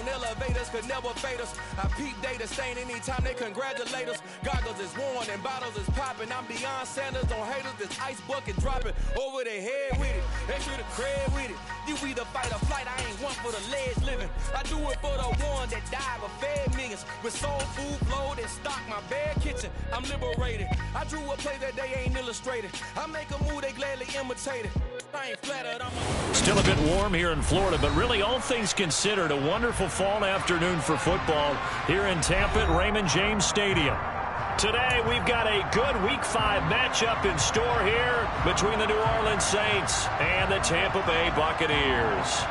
on elevators could never fade us. I peep data stain anytime they congratulate us. Goggles is worn and bottles is popping. I'm Deion Sanders on haters, this ice bucket dropping over their head with it. Extra the cred with it. You either fight or flight, I ain't one for the ledge living. I do it for the one that died but fed millions. With soul food flowed and stocked my bare kitchen. I'm liberated. I drew a play that they ain't illustrated. I make a move, they gladly imitate it. I ain't flattered, Still a bit warm here in Florida, but really all things considered, a wonderful fall afternoon for football here in Tampa at Raymond James Stadium. Today we've got a good Week 5 matchup in store here between the New Orleans Saints and the Tampa Bay Buccaneers.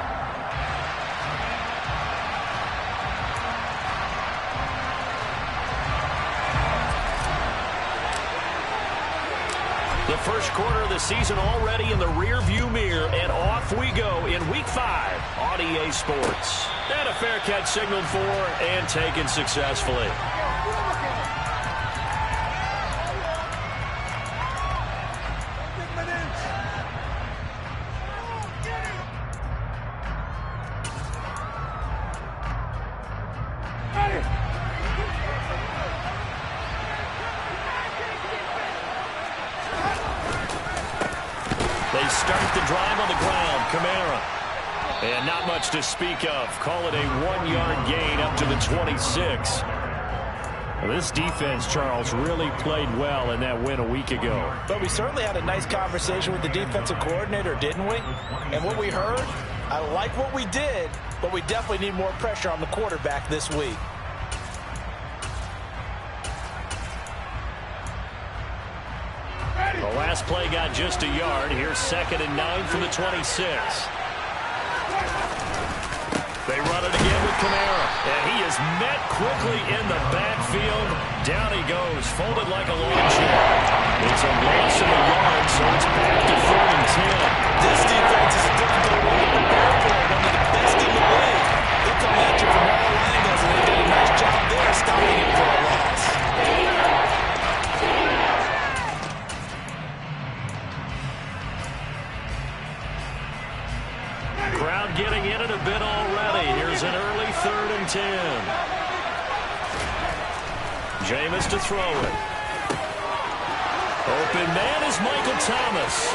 The first quarter of the season already in the rear-view mirror, and off we go in Week 5 on EA Sports. And a fair catch signaled for and taken successfully. They start the drive on the ground. Kamara. And not much to speak of. Call it a 1-yard gain up to the 26. Well, this defense, Charles, really played well in that win a week ago. But we certainly had a nice conversation with the defensive coordinator, didn't we? And what we heard, I like what we did, but we definitely need more pressure on the quarterback this week. The last play got just a yard. Here's 2nd and 9 from the 26. They run it again with Kamara. And he is met quickly in the backfield. Down he goes, folded like a lawn chair. It's a loss of a yard, so it's back to 3rd and 10. This defense is a difficult one to prepare for. One of the best in the league. They come at you from all angles, and they did a nice job there stopping it for a loss. Crowd getting in it a bit already. Here's an early 3rd and 10. Jameis to throw it. Open man is Michael Thomas.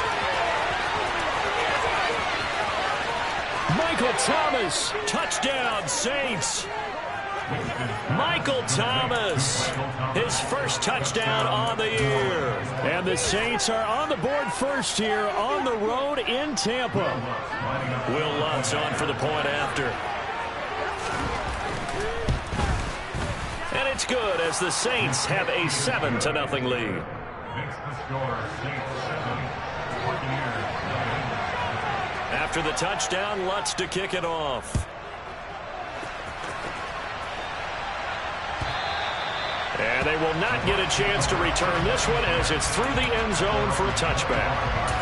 Michael Thomas. Touchdown, Saints. Michael Thomas, his first touchdown on the year. And the Saints are on the board first here on the road in Tampa. Will Lutz on for the point after. And it's good as the Saints have a 7-0 lead. After the touchdown, Lutz to kick it off. And they will not get a chance to return this one as it's through the end zone for a touchback.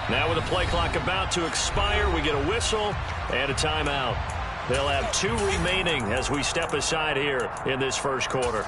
Now with the play clock about to expire, we get a whistle and a timeout. They'll have 2 remaining as we step aside here in this first quarter.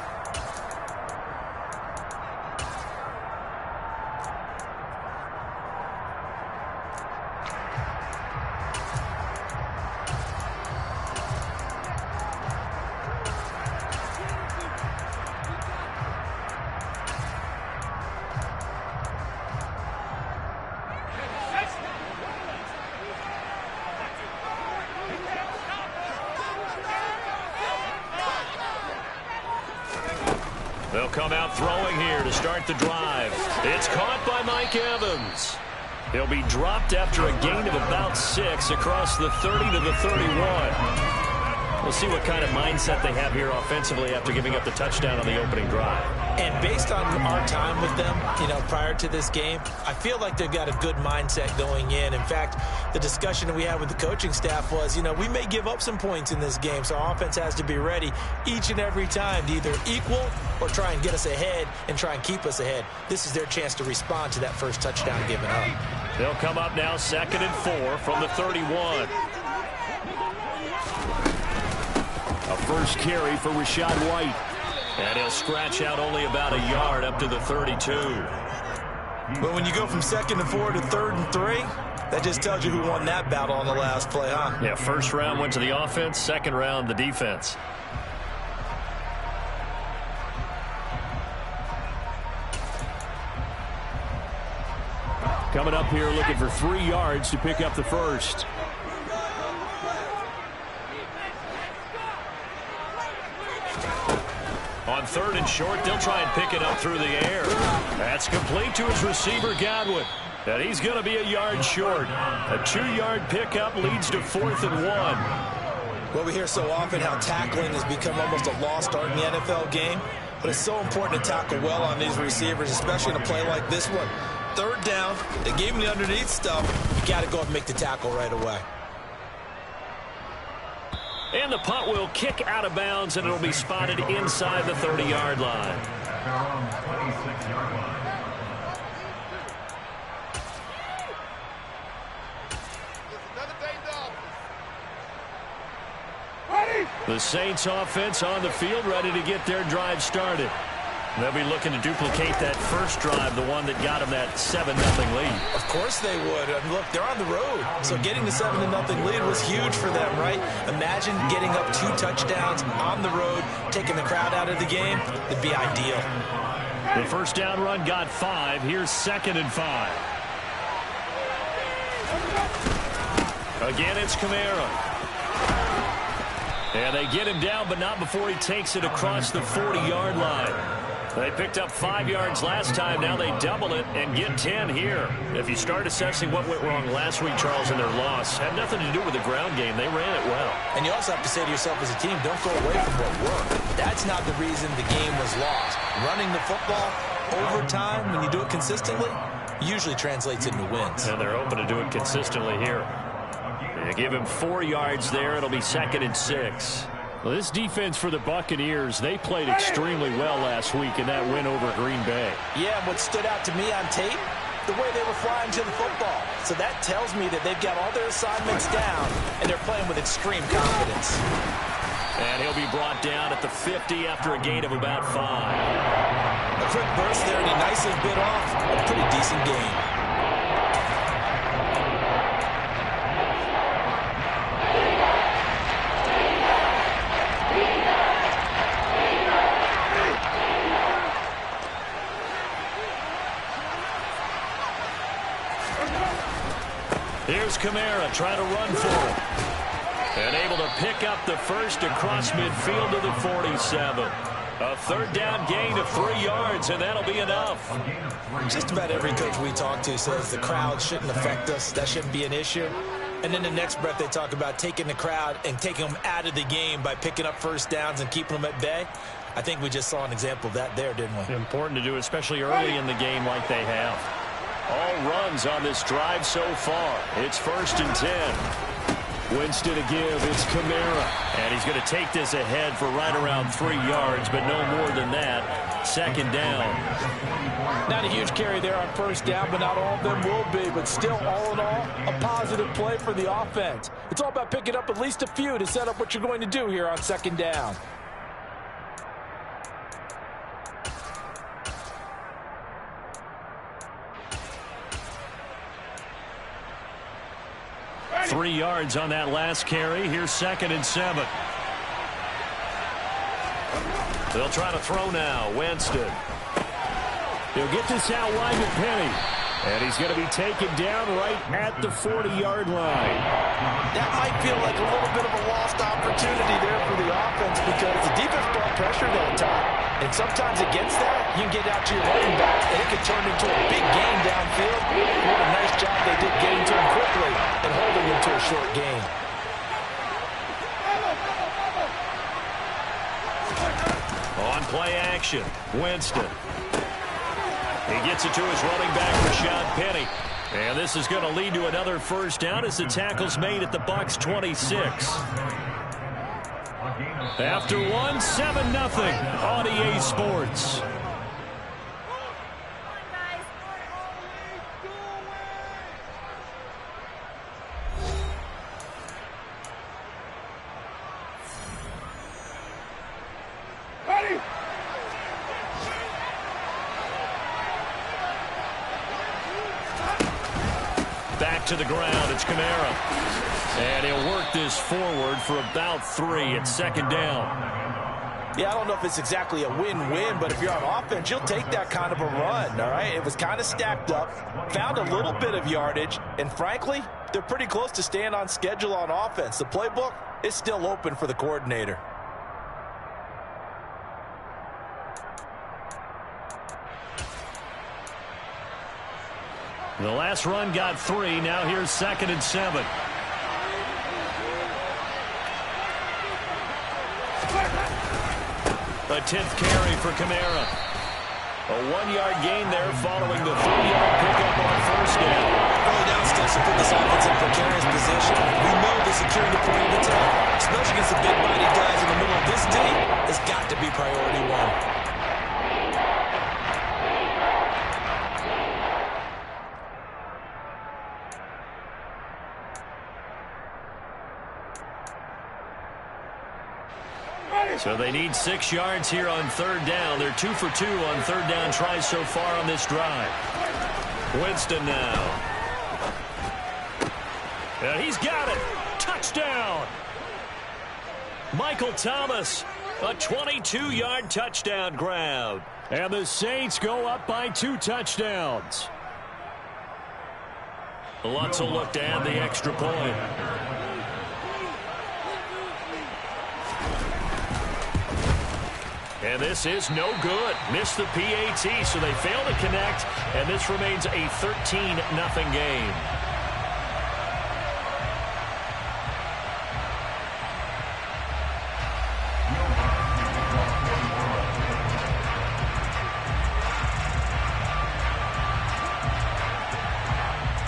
They'll come out throwing here to start the drive. It's caught by Mike Evans. He'll be dropped after a gain of about 6 across the 30 to the 31. We'll see what kind of mindset they have here offensively after giving up the touchdown on the opening drive. And based on our time with them, prior to this game, I feel like they've got a good mindset going in. In fact, the discussion that we had with the coaching staff was, we may give up some points in this game, so our offense has to be ready each and every time to either equal or try and get us ahead and try and keep us ahead. This is their chance to respond to that first touchdown given up. They'll come up now 2nd and 4 from the 31. A first carry for Rachaad White. And he'll scratch out only about a yard up to the 32. But when you go from 2nd and 4 to 3rd and 3, that just tells you who won that battle on the last play, huh? Yeah, first round went to the offense, second round the defense. Coming up here looking for 3 yards to pick up the first. On 3rd and short, they'll try and pick it up through the air. That's complete to his receiver, Godwin. And he's going to be a yard short. A 2-yard pickup leads to 4th and 1. Well, we hear so often how tackling has become almost a lost art in the NFL game. But it's so important to tackle well on these receivers, especially in a play like this one. 3rd down, they gave him the underneath stuff. You got to go and make the tackle right away. And the punt will kick out of bounds, and it'll be spotted inside the 30-yard line. The Saints offense on the field, ready to get their drive started. They'll be looking to duplicate that first drive, the one that got them that 7-0 lead. Of course they would. I mean, look, they're on the road, so getting the 7-0 lead was huge for them, right? Imagine getting up 2 touchdowns on the road, taking the crowd out of the game. It'd be ideal. The first down run got 5. Here's 2nd and 5. Again, it's Kamara. And they get him down, but not before he takes it across the 40-yard line. They picked up 5 yards last time. Now they double it and get 10 here. If you start assessing what went wrong last week, Charles, in their loss, had nothing to do with the ground game. They ran it well. And you also have to say to yourself as a team, don't go away from what worked. That's not the reason the game was lost. Running the football over time, when you do it consistently, usually translates into wins. And they're open to do it consistently here. They give him 4 yards there. It'll be 2nd and 6. Well, this defense for the Buccaneers, they played extremely well last week in that win over Green Bay. Yeah, what stood out to me on tape, the way they were flying to the football. So that tells me that they've got all their assignments down, and they're playing with extreme confidence. And he'll be brought down at the 50 after a gain of about 5. A quick burst there, and he nicely bit off a pretty decent game. Here's Kamara trying to run for it. And able to pick up the first across midfield to the 47. A 3rd down gain of 3 yards, and that'll be enough. Just about every coach we talk to says the crowd shouldn't affect us. That shouldn't be an issue. And then the next breath they talk about taking the crowd and taking them out of the game by picking up first downs and keeping them at bay. I think we just saw an example of that there, didn't we? Important to do, especially early in the game like they have. All runs on this drive so far. It's 1st and 10. Winston to give. It's Kamara. And he's going to take this ahead for right around 3 yards, but no more than that. 2nd down. Not a huge carry there on 1st down, but not all of them will be. But still, all in all, a positive play for the offense. It's all about picking up at least a few to set up what you're going to do here on 2nd down. Three yards on that last carry. Here's 2nd and 7. They'll try to throw now. Winston. He'll get this out wide to Penny. And he's going to be taken down right at the 40-yard line. That might feel like a little bit of a lost opportunity there for the offense because the defense brought pressure that time. And sometimes against that, you can get out to your running back, and it could turn into a big gain downfield. What a nice job they did getting to him quickly and holding him to a short gain. On play action. Winston. He gets it to his running back, Rashad Penny. And this is going to lead to another first down as the tackle's made at the Bucs 26. After one, 7-0 on EA Sports. Back to the ground, it's Kamara. And he'll work this forward for about 3 at second down. Yeah, I don't know if it's exactly a win-win, but if you're on offense, you'll take that kind of a run, all right? It was kind of stacked up, found a little bit of yardage, and frankly, they're pretty close to staying on schedule on offense. The playbook is still open for the coordinator. The last run got 3. Now here's 2nd and 7. A 10th carry for Kamara. A 1-yard gain there following the 3-yard pickup on first down. Early down steps to put this offense in precarious position. We know the security point of attack, especially against the big-bodied guys in the middle of this D, has got to be priority 1. So they need 6 yards here on third down. They're 2 for 2 on third down tries so far on this drive. Winston now. And he's got it. Touchdown. Michael Thomas, a 22-yard touchdown grab. And the Saints go up by 2 touchdowns. Lutz will look to add the extra point. And this is no good. Missed the PAT, so they fail to connect, and this remains a 13-0 game.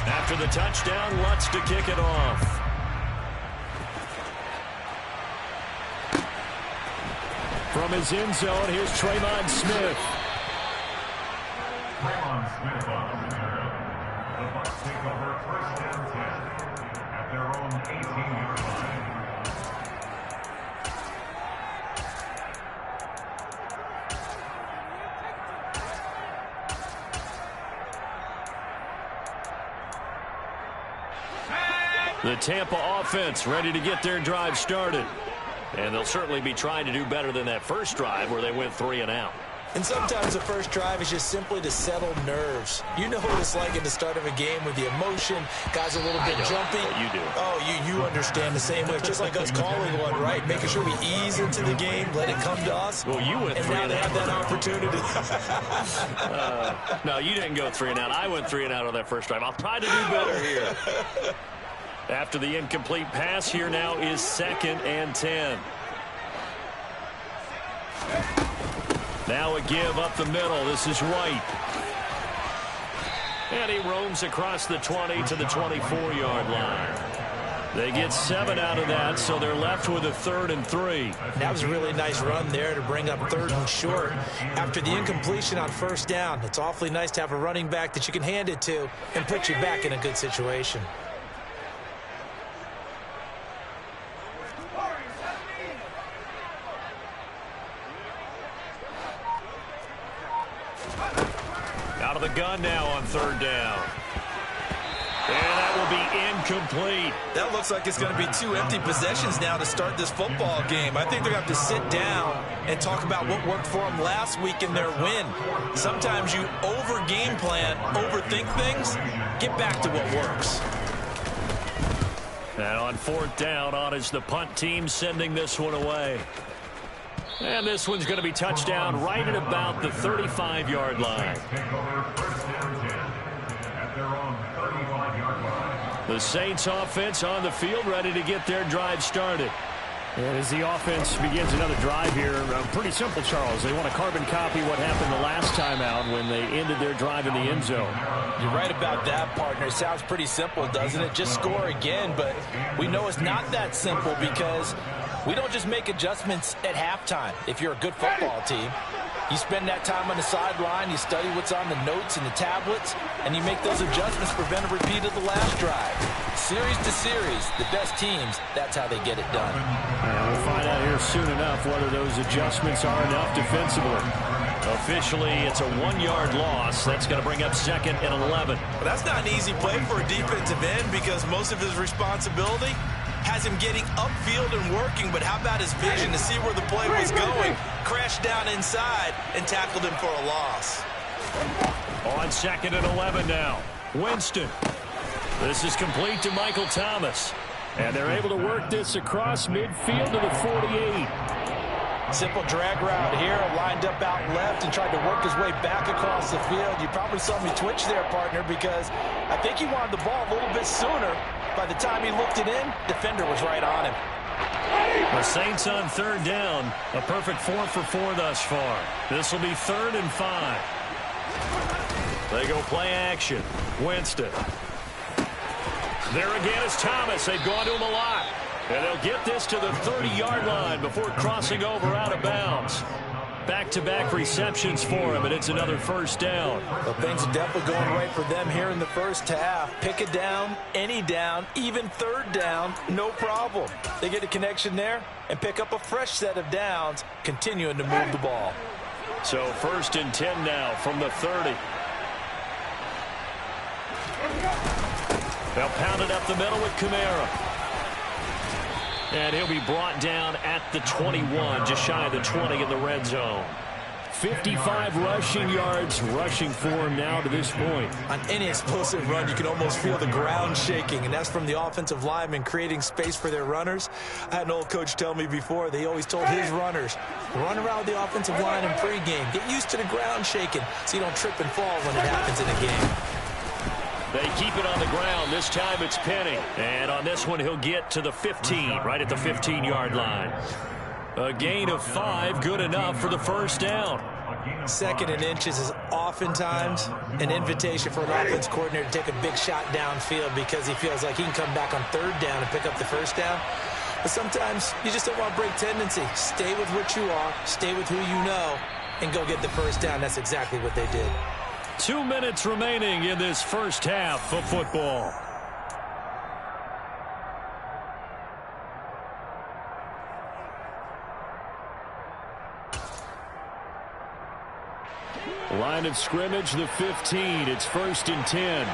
After the touchdown, Lutz to kick it off. From his end zone, here's Tremon Smith. Tremon Smith on the return. The Bucs take over first and 10 at their own 18-yard line. The Tampa offense ready to get their drive started. And they'll certainly be trying to do better than that first drive where they went 3 and out. And sometimes the first drive is just simply to settle nerves. You know what it's like at the start of a game with the emotion. Guys a little bit jumpy. You do. Oh, you understand the same way. Just like us calling one, right? Making sure we ease into the game, let it come to us. Well, you went 3 and out. And now they have that opportunity. No, you didn't go 3 and out. I went 3 and out on that first drive. I'll try to do better here. After the incomplete pass, here now is 2nd and 10. Now a give up the middle. This is White. And he roams across the 20 to the 24-yard line. They get 7 out of that, so they're left with a 3rd and 3. That was a really nice run there to bring up 3rd and short. After the incompletion on first down, it's awfully nice to have a running back that you can hand it to and put you back in a good situation. Out of the gun now on 3rd down. And that will be incomplete. That looks like it's going to be 2 empty possessions now to start this football game. I think they're going to have to sit down and talk about what worked for them last week in their win. Sometimes you over-game plan, overthink things. Get back to what works. And on 4th down, on is the punt team sending this one away. And this one's going to be touchdown right at about the 35-yard line. The Saints offense on the field ready to get their drive started. And as the offense begins another drive here, pretty simple, Charles. They want to carbon copy what happened the last time out when they ended their drive in the end zone. You're right about that, partner. It sounds pretty simple, doesn't it? Just score again, but we know it's not that simple because we don't just make adjustments at halftime if you're a good football team. You spend that time on the sideline, you study what's on the notes and the tablets, and you make those adjustments to prevent a repeat of the last drive. Series to series, the best teams, that's how they get it done. And we'll find out here soon enough whether those adjustments are enough defensively. Officially, it's a 1-yard loss. That's going to bring up 2nd and 11. Well, that's not an easy play for a defensive end because most of his responsibility has him getting upfield and working, but how about his vision to see where the play was going, crashed down inside, and tackled him for a loss. On 2nd and 11 now. Winston. This is complete to Michael Thomas. And they're able to work this across midfield to the 48. Simple drag route here, lined up out left and tried to work his way back across the field. You probably saw me twitch there, partner, because I think he wanted the ball a little bit sooner. By the time he looked it in, defender was right on him. The Saints on 3rd down. A perfect 4 for 4 thus far. This will be 3rd and 5. They go play action. Winston. There again is Thomas. They've gone to him a lot. And they'll get this to the 30-yard line before crossing over out of bounds. Back-to-back receptions for him, and it's another 1st down. Well, things are definitely going right for them here in the first half. Pick it down, any down, even 3rd down, no problem. They get a connection there and pick up a fresh set of downs, continuing to move the ball. So 1st and 10 now from the 30. They'll pound it up the middle with Kamara. And he'll be brought down at the 21, just shy of the 20 in the red zone. 55 rushing yards rushing for him now to this point. On any explosive run, you can almost feel the ground shaking, and that's from the offensive linemen creating space for their runners. I had an old coach tell me before, they always told his runners, run around the offensive line in pregame. Get used to the ground shaking so you don't trip and fall when it happens in a game. They keep it on the ground. This time it's Penny. And on this one, he'll get to the 15, right at the 15-yard line. A gain of 5, good enough for the 1st down. 2nd and inches is oftentimes an invitation for an offense coordinator to take a big shot downfield because he feels like he can come back on 3rd down and pick up the 1st down. But sometimes you just don't want to break tendency. Stay with what you are, stay with who you know, and go get the 1st down. That's exactly what they did. 2 minutes remaining in this first half of football. Line of scrimmage, the 15. It's 1st and 10.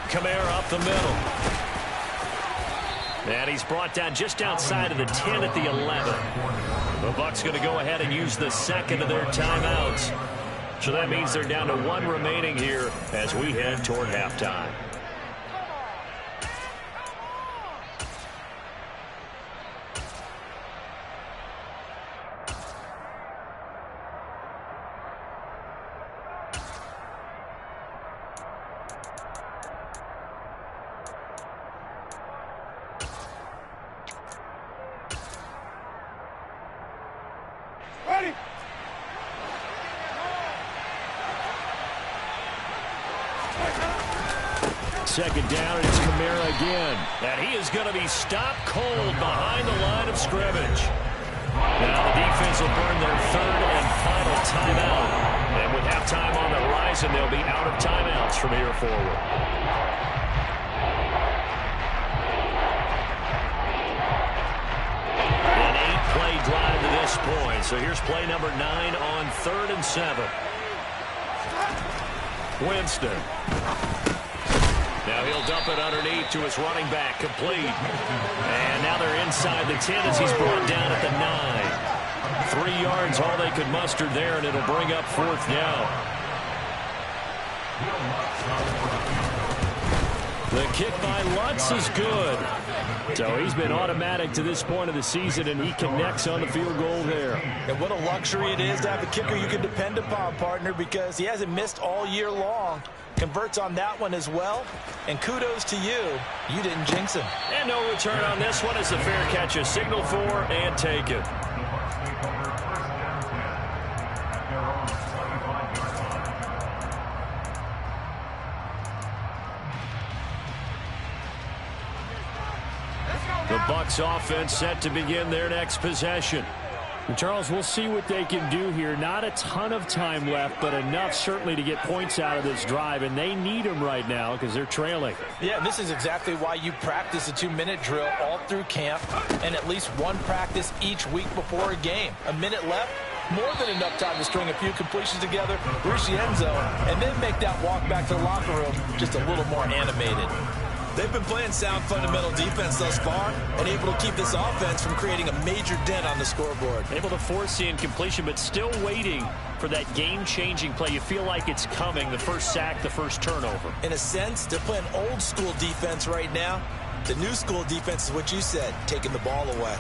Kamara up the middle. And he's brought down just outside of the 10 at the 11. The Bucs going to go ahead and use the 2nd of their timeouts. So that means they're down to 1 remaining here as we head toward halftime. Ready. 2nd down, and it's Kamara again. And he is going to be stopped cold behind the line of scrimmage. Now the defense will burn their 3rd and final timeout. And with halftime on the horizon, they'll be out of timeouts from here forward. An 8-play drive to this point. So here's play number 9 on 3rd and 7. Winston. Now he'll dump it underneath to his running back, complete. And now they're inside the 10 as he's brought down at the 9. 3 yards, all they could muster there, and it'll bring up 4th down. The kick by Lutz is good. So he's been automatic to this point of the season, and he connects on the field goal there. And what a luxury it is to have a kicker you can depend upon, partner, because he hasn't missed all year long. converts on that one as well. And kudos to you. You didn't jinx him. And no return on this one as the fair catch is signaled for and taken. The Bucs offense set to begin their next possession. And Charles, we'll see what they can do here. Not a ton of time left, but enough certainly to get points out of this drive, and they need them right now because they're trailing. Yeah, this is exactly why you practice a 2-minute drill all through camp and at least one practice each week before a game. A minute left, more than enough time to string a few completions together, reach the end zone, and then make that walk back to the locker room just a little more animated. They've been playing sound fundamental defense thus far and able to keep this offense from creating a major dent on the scoreboard. Able to force the incompletion, but still waiting for that game-changing play. You feel like it's coming, the first sack, the first turnover. In a sense, they're playing old-school defense right now. The new-school defense is what you said, taking the ball away.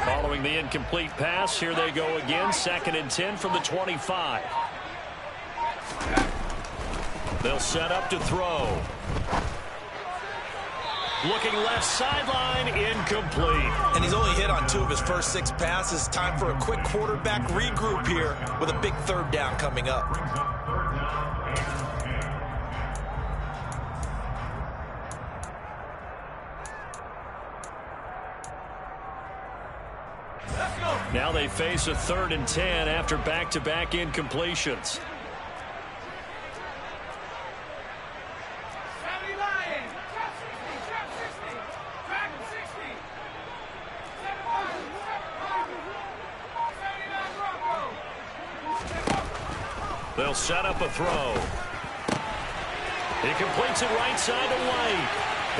Following the incomplete pass, here they go again. 2nd and 10 from the 25. They'll set up to throw. Looking left sideline, incomplete. And he's only hit on 2 of his first 6 passes. Time for a quick quarterback regroup here with a big 3rd down coming up. Now they face a 3rd and 10 after back-to-back incompletions. They'll set up a throw. He completes it right side to White.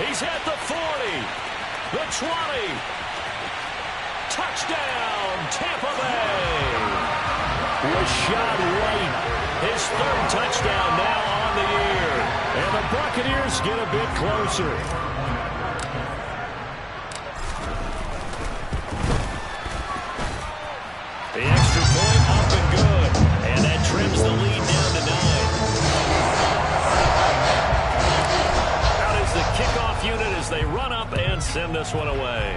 He's at the 40, the 20. Touchdown, Tampa Bay. Rashad White, his 3rd touchdown now on the year. And the Buccaneers get a bit closer. The extra point up and good. And that trims the lead down to 9. Out is the kickoff unit as they run up and send this one away.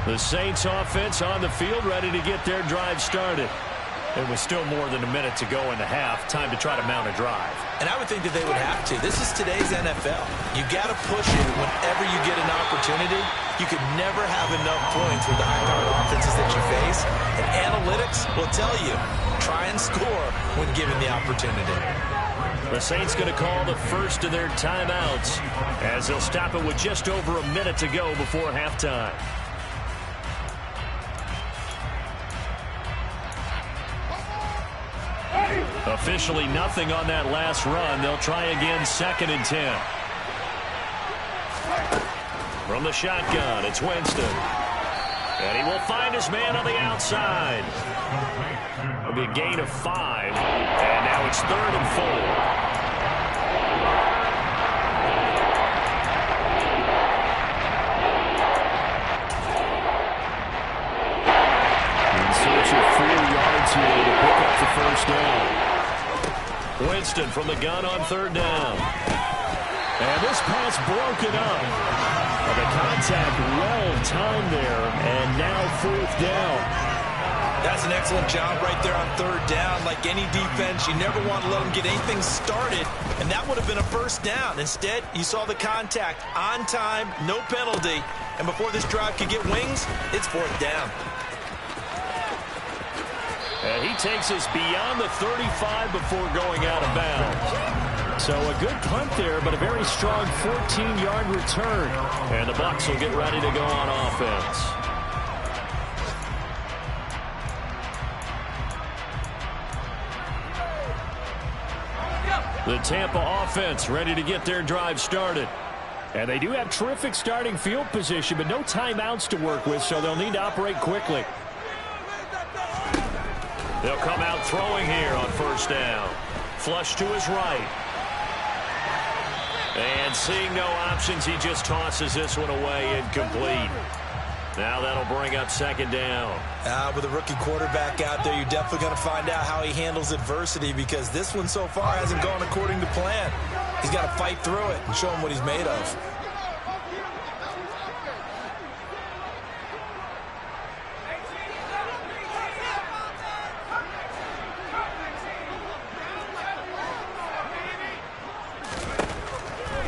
The Saints offense on the field, ready to get their drive started. It was still more than a minute to go in the half. Time to try to mount a drive. And I would think that they would have to. This is today's NFL. You got to push it whenever you get an opportunity. You could never have enough points with the high-powered offenses that you face. And analytics will tell you, try and score when given the opportunity. The Saints going to call the first of their timeouts as they'll stop it with just over a minute to go before halftime. Officially nothing on that last run. They'll try again 2nd and 10. From the shotgun, it's Winston. And he will find his man on the outside. It'll be a gain of 5. And now it's 3rd and 4. In search of 4 yards here to pick up the first down. Winston from the gun on 3rd down. And this pass broken up. The contact well timed there, and now 4th down. That's an excellent job right there on 3rd down. Like any defense, you never want to let them get anything started, and that would have been a first down. Instead, you saw the contact on time, no penalty, and before this drive could get wings, it's 4th down. And he takes us beyond the 35 before going out of bounds. So a good punt there, but a very strong 14-yard return. And the Bucs will get ready to go on offense. The Tampa offense ready to get their drive started. And they do have terrific starting field position, but no timeouts to work with, so they'll need to operate quickly. They'll come out throwing here on first down. Flush to his right. And seeing no options, he just tosses this one away, incomplete. Now that'll bring up second down. With a rookie quarterback out there, you're definitely going to find out how he handles adversity, because this one so far hasn't gone according to plan. He's got to fight through it and show him what he's made of.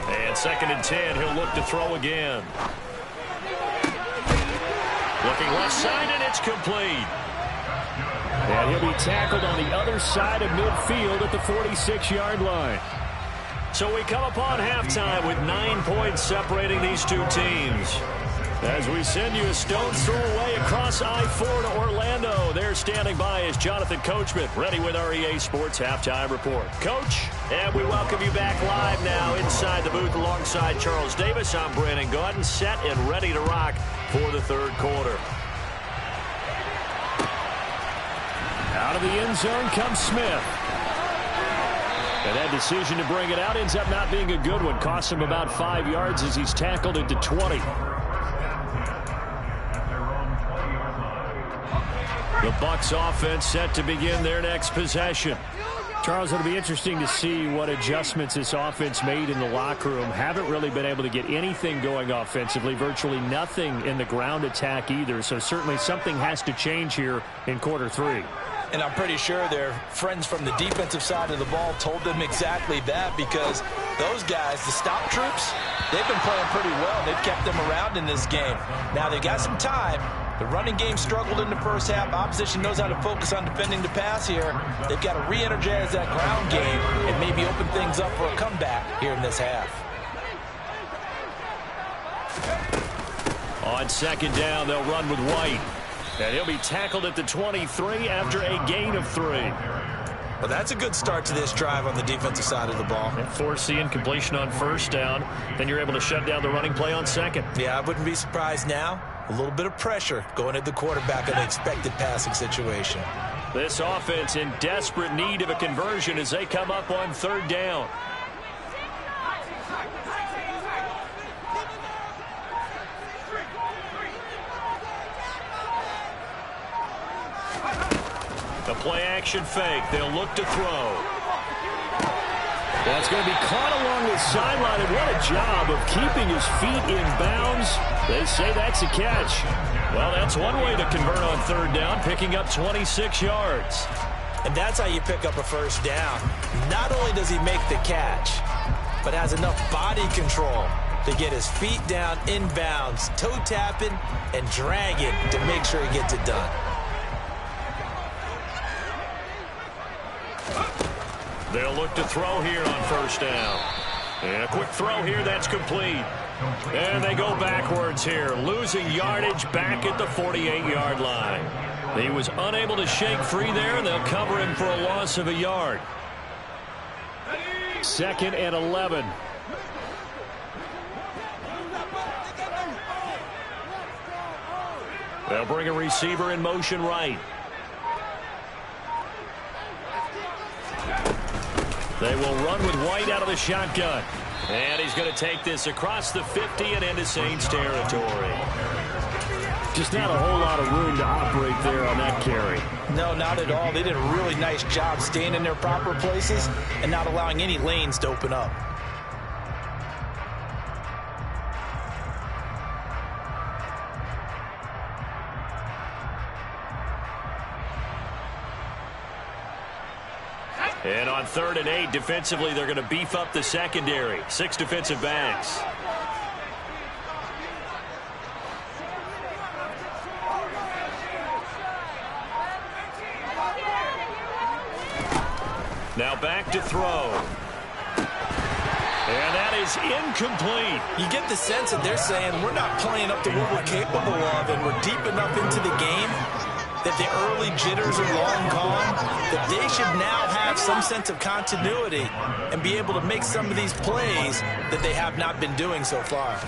And second and 10, he'll look to throw again. Looking left side, and it's complete. And he'll be tackled on the other side of midfield at the 46-yard line. So we come upon halftime with 9 points separating these two teams. As we send you a stone's throw away across I-4 to Orlando. There standing by is Jonathan Coachman, ready with our EA Sports Halftime Report. Coach, and we welcome you back live now inside the booth alongside Charles Davis. I'm Brandon Gaudin, set and ready to rock for the third quarter. Out of the end zone comes Smith. And that decision to bring it out ends up not being a good one. Costs him about 5 yards as he's tackled into 20. The Bucs offense set to begin their next possession. Charles, it'll be interesting to see what adjustments this offense made in the locker room. Haven't really been able to get anything going offensively, virtually nothing in the ground attack either. So certainly something has to change here in quarter three. And I'm pretty sure their friends from the defensive side of the ball told them exactly that, because those guys, the stop troops, they've been playing pretty well. They've kept them around in this game. Now they've got some time. The running game struggled in the first half. Opposition knows how to focus on defending the pass here. They've got to re-energize that ground game and maybe open things up for a comeback here in this half. On second down, they'll run with White. And he'll be tackled at the 23 after a gain of 3. Well, that's a good start to this drive on the defensive side of the ball. And force the incompletion on first down. Then you're able to shut down the running play on second. Yeah, I wouldn't be surprised now. A little bit of pressure going at the quarterback in the expected passing situation. This offense in desperate need of a conversion as they come up on third down. The play-action fake. They'll look to throw. That's going to be caught along the sideline, and what a job of keeping his feet in bounds. They say that's a catch. Well, that's one way to convert on third down, picking up 26 yards. And that's how you pick up a first down. Not only does he make the catch, but has enough body control to get his feet down in bounds, toe tapping and dragging to make sure he gets it done. They'll look to throw here on first down. And a quick throw here, that's complete. And they go backwards here, losing yardage back at the 48-yard line. He was unable to shake free there, and they'll cover him for a loss of a yard. 2nd and 11. They'll bring a receiver in motion right. They will run with White out of the shotgun. And he's going to take this across the 50 and into Saints territory. Just not a whole lot of room to operate there on that carry. No, not at all. They did a really nice job staying in their proper places and not allowing any lanes to open up. And on 3rd and 8, defensively, they're going to beef up the secondary. 6 defensive backs. Now back to throw. And that is incomplete. You get the sense that they're saying we're not playing up to what we're capable of, and we're deep enough into the game that the early jitters are long gone, that they should now have some sense of continuity and be able to make some of these plays that they have not been doing so far.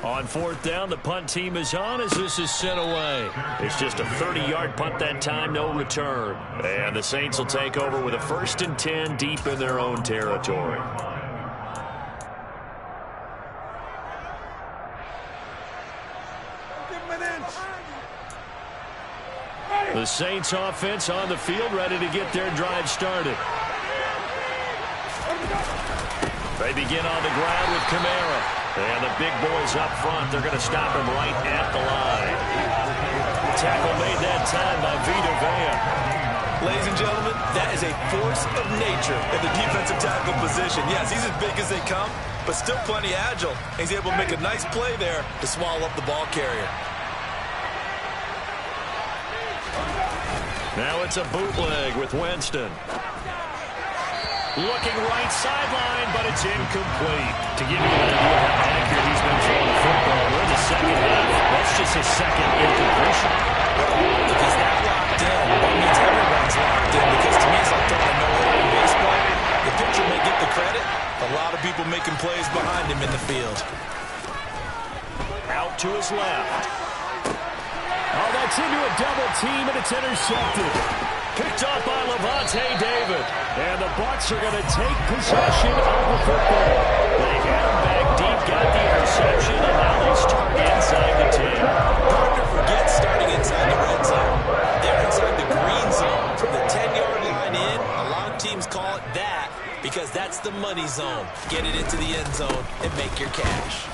On fourth down, the punt team is on as this is sent away. It's just a 30-yard punt that time, no return. And the Saints will take over with a 1st and 10 deep in their own territory. The Saints offense on the field, ready to get their drive started. They begin on the ground with Kamara. And the big boys up front, they're going to stop him right at the line. Tackle made that time by Vita Vea. Ladies and gentlemen, that is a force of nature in the defensive tackle position. Yes, he's as big as they come, but still plenty agile. He's able to make a nice play there to swallow up the ball carrier. Now it's a bootleg with Winston. Looking right sideline, but it's incomplete. To give you an idea of how accurate he's been throwing the football, we're in the second half. That's just his second incompletion. If he's that locked in, that means everyone's locked in, because to me it's like throwing a no-hitter in baseball. The pitcher may get the credit. A lot of people making plays behind him in the field. Out to his left. Oh, that's into a double team, and it's intercepted. Picked up by Levante David. And the Bucs are going to take possession of the football. They had him back deep, got the interception, and now they start inside the 10. Hard to forget starting inside the red zone. They're inside the green zone. From the 10-yard line in, a lot of teams call it that because that's the money zone. Get it into the end zone and make your cash.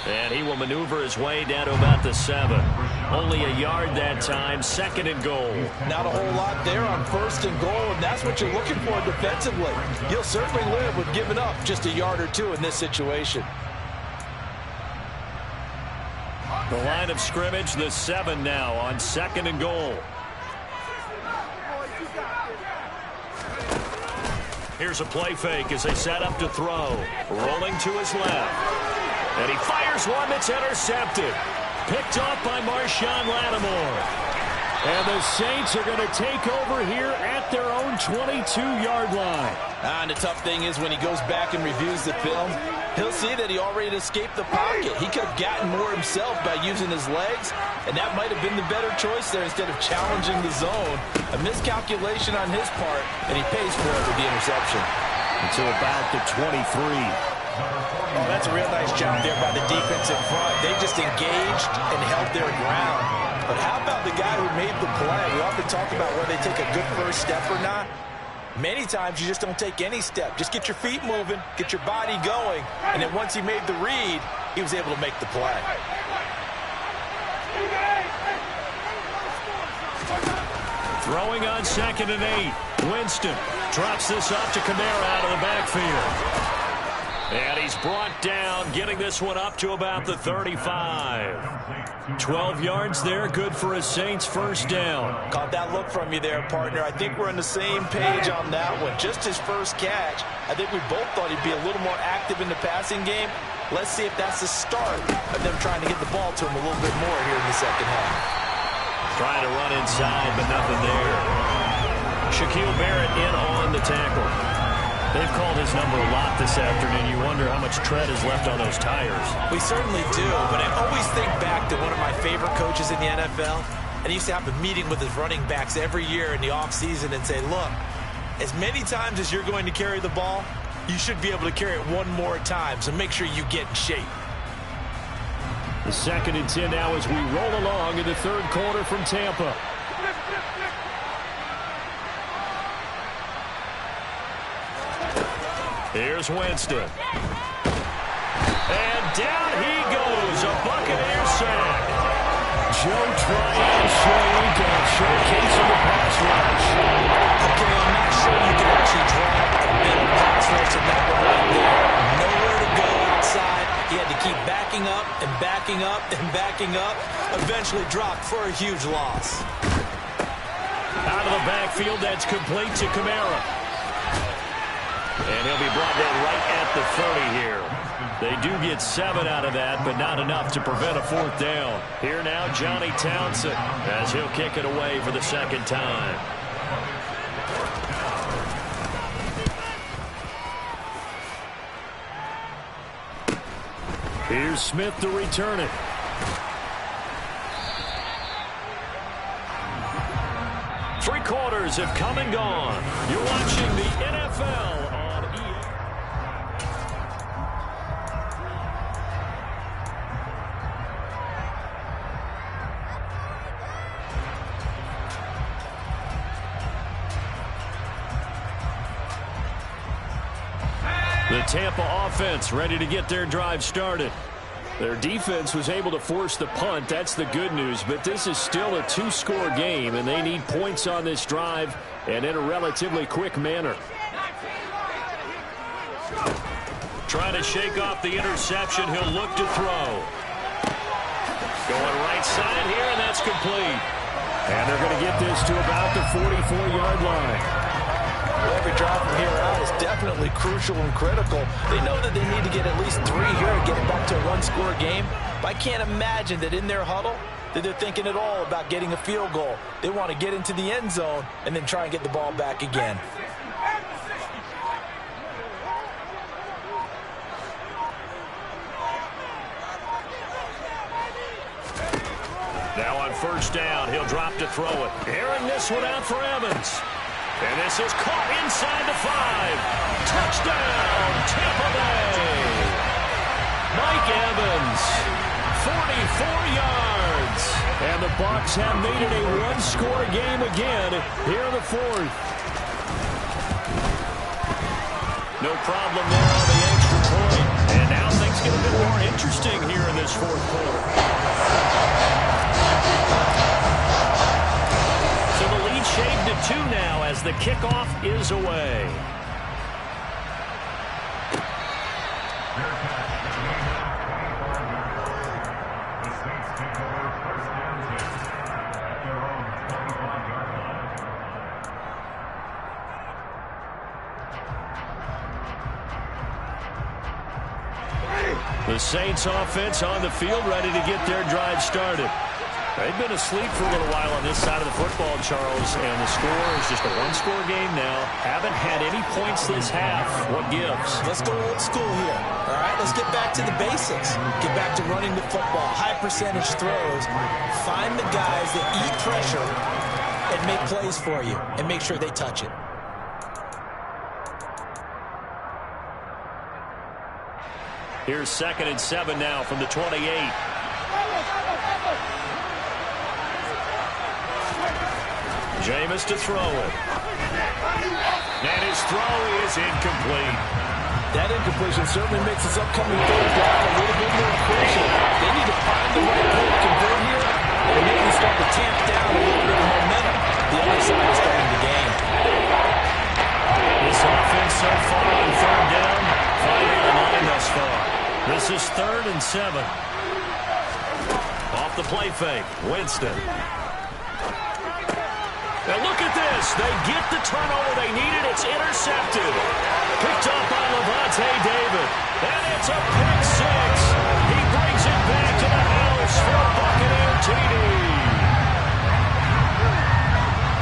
And he will maneuver his way down to about the 7. Only a yard that time, 2nd and goal. Not a whole lot there on 1st and goal, and that's what you're looking for defensively. You'll certainly live with giving up just a yard or two in this situation. The line of scrimmage, the 7 now on 2nd and goal. Here's a play fake as they set up to throw. Rolling to his left. And he fires one that's intercepted. Picked off by Marshawn Lattimore. And the Saints are going to take over here at their own 22-yard line. And the tough thing is when he goes back and reviews the film, he'll see that he already escaped the pocket. He could have gotten more himself by using his legs, and that might have been the better choice there instead of challenging the zone. A miscalculation on his part, and he pays for it with the interception. To about the 23. Oh, that's a real nice job there by the defense in front. They just engaged and held their ground. But how about the guy who made the play? We often talk about whether they take a good first step or not. Many times you just don't take any step. Just get your feet moving, get your body going, and then once he made the read, he was able to make the play. Throwing on 2nd and 8. Winston drops this off to Kamara out of the backfield. And he's brought down, getting this one up to about the 35. 12 yards there, good for a Saints first down. Caught that look from you there, partner. I think we're on the same page on that one. Just his first catch. I think we both thought he'd be a little more active in the passing game. Let's see if that's the start of them trying to get the ball to him a little bit more here in the second half. Trying to run inside, but nothing there. Shaquille Barrett in on the tackle. They've called his number a lot this afternoon. You wonder how much tread is left on those tires. We certainly do, but I always think back to one of my favorite coaches in the NFL, and he used to have a meeting with his running backs every year in the offseason and say, look, as many times as you're going to carry the ball, you should be able to carry it one more time, so make sure you get in shape. The 2nd and 10 now as we roll along in the third quarter from Tampa. Here's Winston. And down he goes, a Buccaneer sack. Joe trying to showcase the pass rush. Okay, I'm not sure you can actually draw a middle pass rush in that one right there. Nowhere to go outside. He had to keep backing up and backing up and backing up. Eventually dropped for a huge loss. Out of the backfield, that's complete to Kamara. And he'll be brought down right at the 30 here. They do get 7 out of that, but not enough to prevent a 4th down. Here now, Johnny Townsend, as he'll kick it away for the 2nd time. Here's Smith to return it. Three quarters have come and gone. You're watching the NFL on EA. The Tampa offense ready to get their drive started. Their defense was able to force the punt. That's the good news. But this is still a 2-score game, and they need points on this drive and in a relatively quick manner. Trying to shake off the interception. He'll look to throw. Going right side here, and that's complete. And they're going to get this to about the 44-yard line. Every drive from here out is definitely crucial and critical. They know that they need to get at least 3 here to get it back to a 1-score game. But I can't imagine that in their huddle that they're thinking at all about getting a field goal. They want to get into the end zone and then try and get the ball back again. Now on 1st down, he'll drop to throw it. Airing this one out for Evans. And this is caught inside the 5. Touchdown, Tampa Bay. Mike Evans, 44 yards. And the Bucs have made it a 1-score game again here in the 4th. No problem there on the extra point. And now things get a bit more interesting here in this 4th quarter. So the lead shaved to 2 now as the kickoff is away. The Saints take over 1st and 10 at their own 25-yard line. The Saints offense on the field ready to get their drive started. They've been asleep for a little while on this side of the football, Charles, and the score is just a 1-score game now. Haven't had any points this half. What gives? Let's go old school here. All right, let's get back to the basics. Get back to running the football, high percentage throws. Find the guys that eat pressure and make plays for you and make sure they touch it. Here's 2nd and 7 now from the 28. Jameis to throw it. And his throw is incomplete. That incompletion certainly makes this upcoming 3rd down a little bit more crucial. They need to find the right play to convert here and maybe start to tamp down a little bit of momentum. The other side is starting to gain. This offense so far on 3rd down, 5 of the 9 thus far. This is 3rd and 7. Off the play fake, Winston. Now look at this. They get the turnover they needed. It's intercepted. Picked up by Levante David. And it's a pick 6. He brings it back to the house for a Buccaneer TD.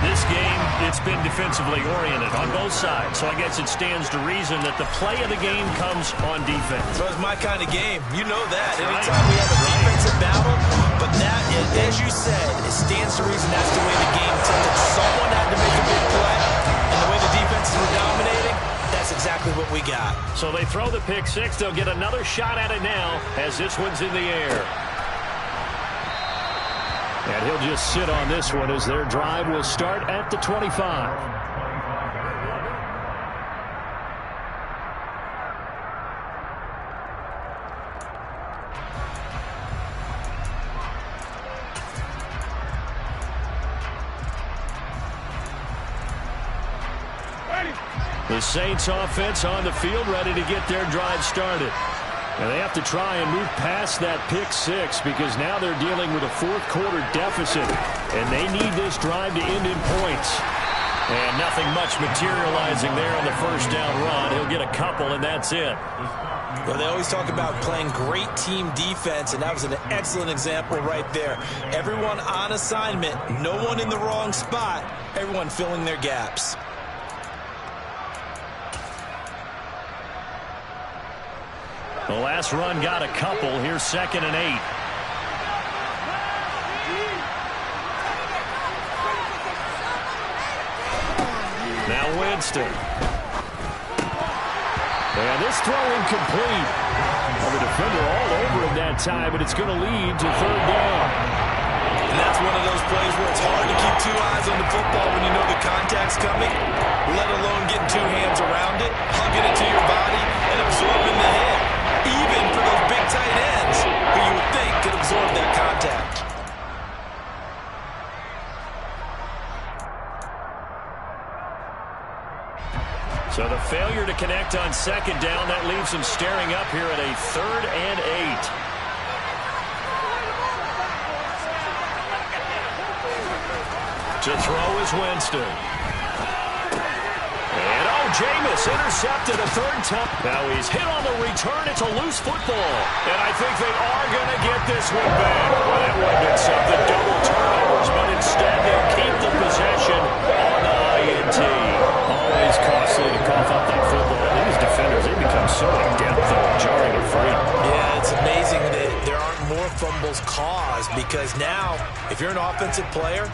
This game, it's been defensively oriented on both sides. So I guess it stands to reason that the play of the game comes on defense. So it's my kind of game. You know that. Anytime we have a defensive battle, but that, as you said, it stands to reason that's the way the game tilted. Someone had to make a big play, and the way the defenses were dominating, that's exactly what we got. So they throw the pick 6. They'll get another shot at it now as this one's in the air. And he'll just sit on this one as their drive will start at the 25. The Saints offense on the field ready to get their drive started. And they have to try and move past that pick 6 because now they're dealing with a 4th quarter deficit. And they need this drive to end in points. And nothing much materializing there on the first down run. He'll get a couple, and that's it. Well, they always talk about playing great team defense, and that was an excellent example right there. Everyone on assignment, no one in the wrong spot, everyone filling their gaps. The last run got a couple. Here's 2nd and 8. Now Winston. And this throw incomplete. Well, the defender all over him that time, but it's going to lead to 3rd down. And that's one of those plays where it's hard to keep 2 eyes on the football when you know the contact's coming, let alone getting 2 hands around it, hugging it to your body, and absorbing the hit. Even for those big tight ends who you would think could absorb that contact. So the failure to connect on 2nd down, that leaves him staring up here at a 3rd and 8. To throw is Winston. And Jameis intercepted a 3rd time. Now he's hit on the return. It's a loose football. And I think they are going to get this one back. Well, that would have been something. Double turnovers, but instead they'll keep the possession on the INT. Always costly to cough up that football. These defenders, they become so adept at jarring it free. Yeah, it's amazing that there aren't more fumbles caused, because now, if you're an offensive player,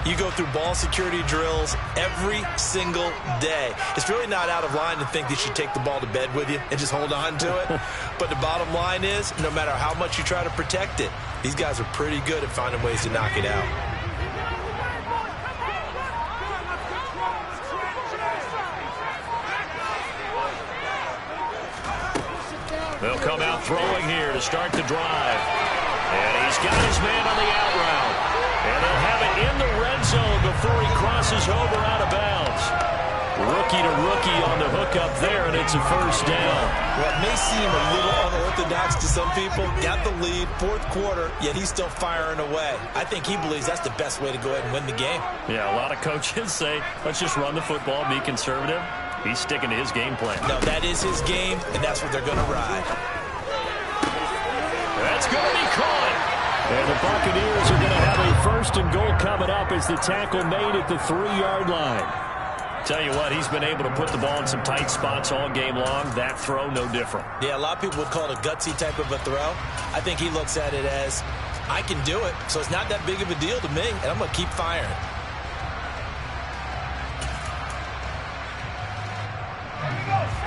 you go through ball security drills every single day. It's really not out of line to think you should take the ball to bed with you and just hold on to it. But the bottom line is, no matter how much you try to protect it, these guys are pretty good at finding ways to knock it out. They'll come out throwing here to start the drive. And he's got his man on the out route. And they'll have it in the red zone before he crosses over out of bounds. Rookie to rookie on the hookup there, and it's a 1st down. Well, it may seem a little unorthodox to some people. Got the lead, 4th quarter, yet he's still firing away. I think he believes that's the best way to go ahead and win the game. Yeah, a lot of coaches say, let's just run the football, be conservative. He's sticking to his game plan. No, that is his game, and that's what they're going to ride. That's going to be caught. And the Buccaneers are going to have a 1st and goal coming up as the tackle made at the 3-yard line. Tell you what, he's been able to put the ball in some tight spots all game long. That throw, no different. Yeah, a lot of people would call it a gutsy type of a throw. I think he looks at it as, I can do it, so it's not that big of a deal to me, and I'm going to keep firing.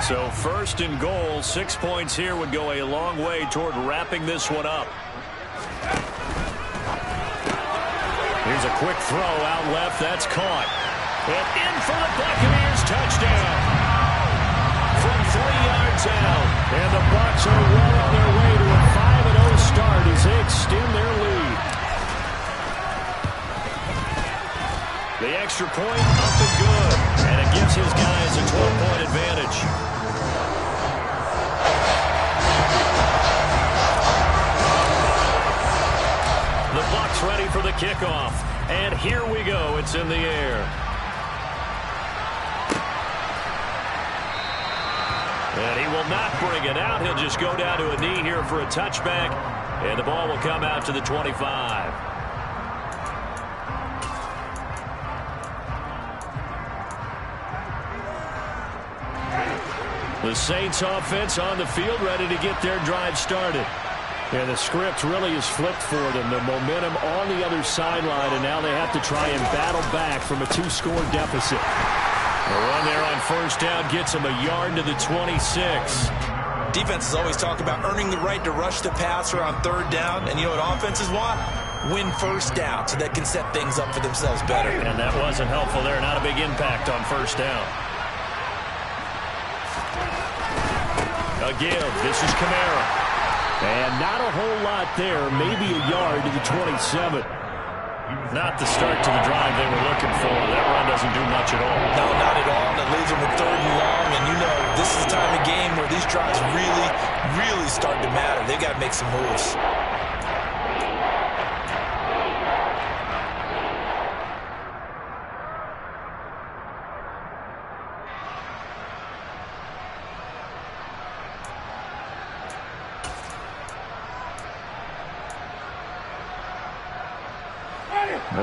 So 1st and goal, 6 points here would go a long way toward wrapping this one up. Here's a quick throw out left. That's caught. And in for the Buccaneers. Touchdown. From 3 yards out. And the Bucs are well on their way to a 5-0 start as they extend their lead. The extra point up and good. And it gives his guys a 12-point advantage. The Bucs ready for the kickoff. And here we go. It's in the air. And he will not bring it out. He'll just go down to a knee here for a touchback. And the ball will come out to the 25. The Saints offense on the field, ready to get their drive started. And the script really is flipped for them. The momentum on the other sideline, and now they have to try and battle back from a 2-score deficit. The run there on 1st down gets them a yard to the 26. Defenses always talk about earning the right to rush the passer on 3rd down, and you know what offenses want? Win 1st down so they can set things up for themselves better. And that wasn't helpful there. Not a big impact on 1st down. A give. This is Kamara. And not a whole lot there. Maybe a yard to the 27. Not the start to the drive they were looking for. That run doesn't do much at all. No, not at all. And it leaves them with 3rd and long. And you know, this is the time of game where these drives really, really start to matter. They've got to make some moves.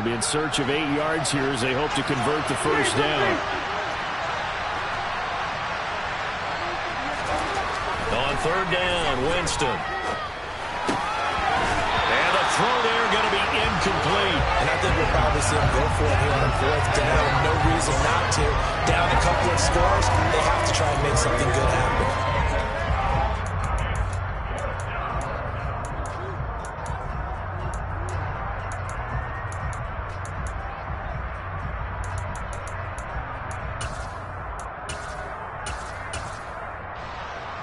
They'll be in search of 8 yards here as they hope to convert the first down. On third down, Winston. And the throw there going to be incomplete. And I think we'll probably see him go for it here on fourth down. No reason not to. Down a couple of scores, they have to try and make something good happen.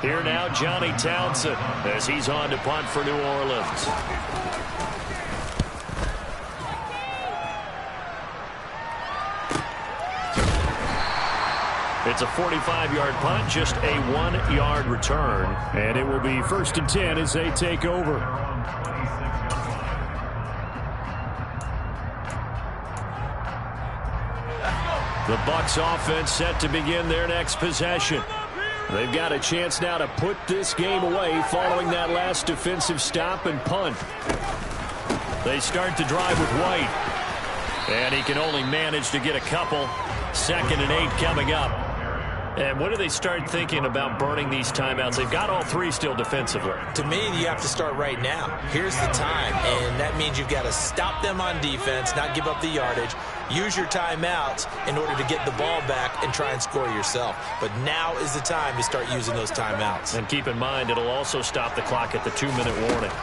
Here now, Johnny Townsend, as he's on to punt for New Orleans. It's a 45-yard punt, just a 1-yard return. And it will be 1st and 10 as they take over. The Bucs offense set to begin their next possession. They've got a chance now to put this game away following that last defensive stop and punt. They start to drive with White. And he can only manage to get a couple. 2nd and 8 coming up. And when do they start thinking about burning these timeouts? They've got all 3 still defensively. To me, you have to start right now. Here's the time, and that means you've got to stop them on defense, not give up the yardage, use your timeouts in order to get the ball back and try and score yourself. But now is the time to start using those timeouts. And keep in mind, it'll also stop the clock at the 2-minute warning.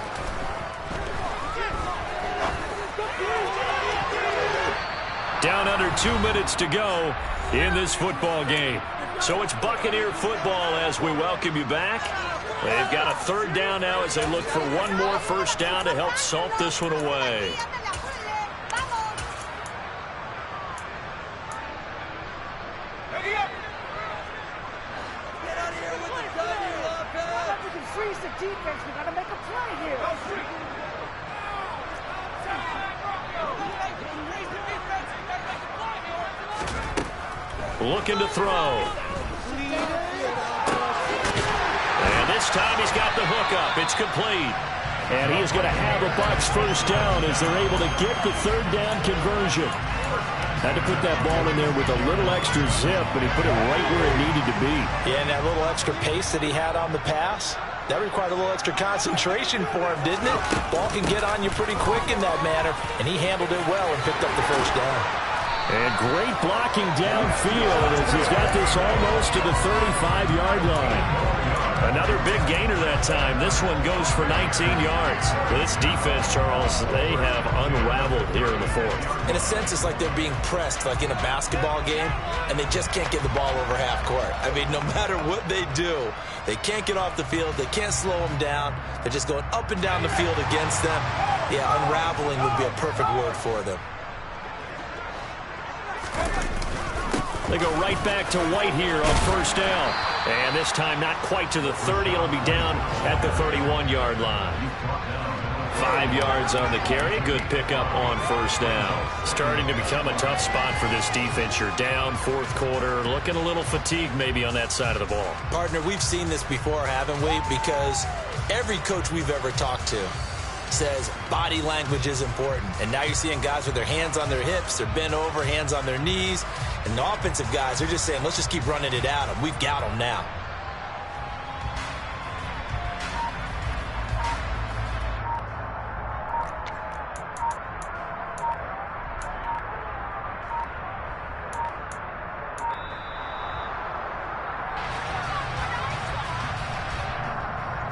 Down under 2 minutes to go in this football game. So it's Buccaneer football as we welcome you back. They've got a 3rd down now as they look for one more first down to help salt this one away. Get out of here with the gun here, Dawgpound. We can freeze the defense. We got to make a play here. Looking to throw. And this time he's got the hook up. It's complete. And he is going to have a Bucs first down as they're able to get the 3rd down conversion. Had to put that ball in there with a little extra zip, but he put it right where it needed to be. Yeah, and that little extra pace that he had on the pass, that required a little extra concentration for him, didn't it? Ball can get on you pretty quick in that manner, and he handled it well and picked up the first down. And great blocking downfield as he's got this almost to the 35-yard line. Another big gainer that time. This one goes for 19 yards. This defense, Charles, they have unraveled here in the 4th. In a sense, it's like they're being pressed, like in a basketball game, and they just can't get the ball over half court. I mean, no matter what they do, they can't get off the field. They can't slow them down. They're just going up and down the field against them. Yeah, unraveling would be a perfect word for them. They go right back to White here on first down. And this time not quite to the 30. It'll be down at the 31-yard line. 5 yards on the carry. Good pickup on first down. Starting to become a tough spot for this defense. You're down 4th quarter. Looking a little fatigued maybe on that side of the ball. Partner, we've seen this before, haven't we? Because every coach we've ever talked to says body language is important. And now you're seeing guys with their hands on their hips, they're bent over, hands on their knees. And the offensive guys, they're just saying, let's just keep running it at them. We've got them now.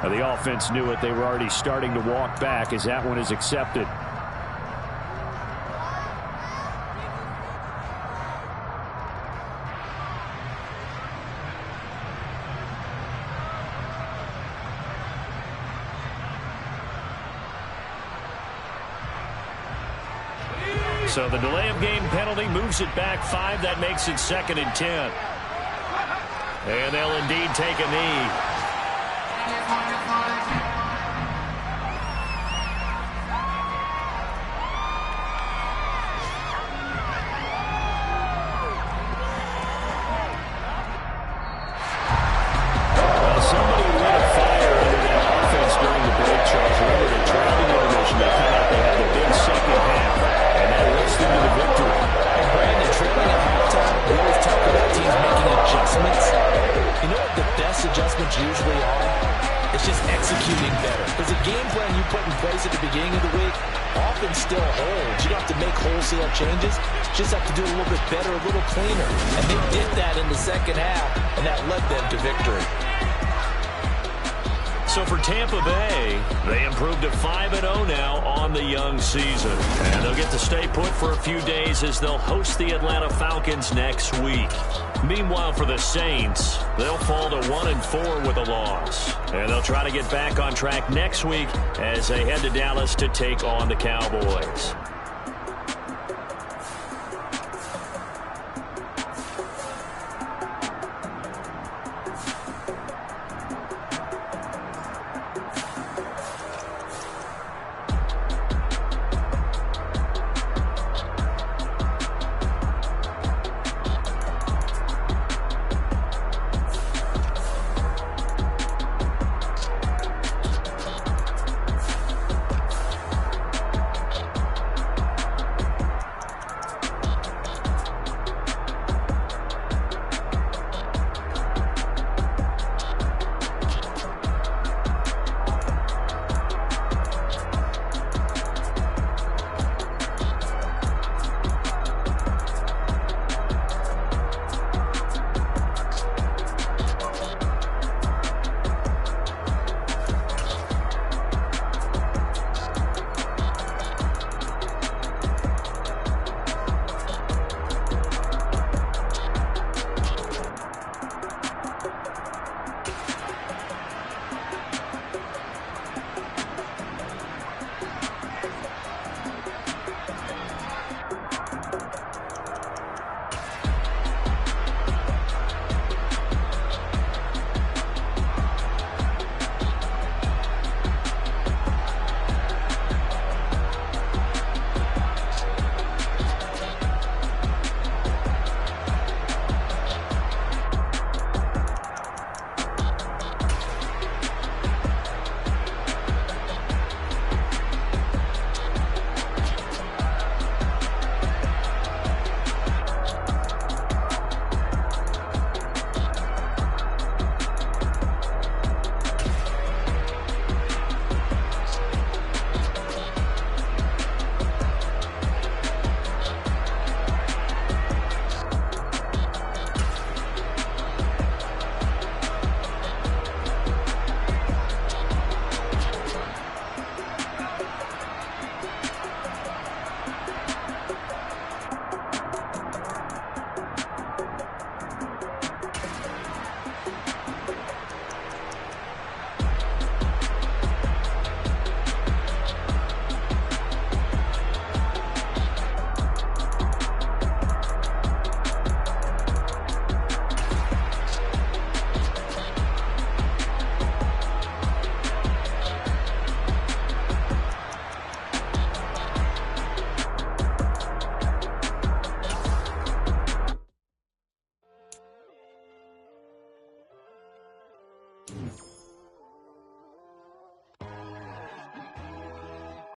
Now, the offense knew it. They were already starting to walk back as that one is accepted. So the delay of game penalty moves it back 5. That makes it 2nd and 10. And they'll indeed take a knee. certain plays at the beginning of the week often still holds. You don't have to make wholesale changes. You just have to do a little bit better, a little cleaner. And they did that in the second half, and that led them to victory. So for Tampa Bay, they improved to 5-0 now on the young season. And they'll get to stay put for a few days as they'll host the Atlanta Falcons next week. Meanwhile, for the Saints, they'll fall to 1-4 with a loss. And they'll try to get back on track next week as they head to Dallas to take on the Cowboys.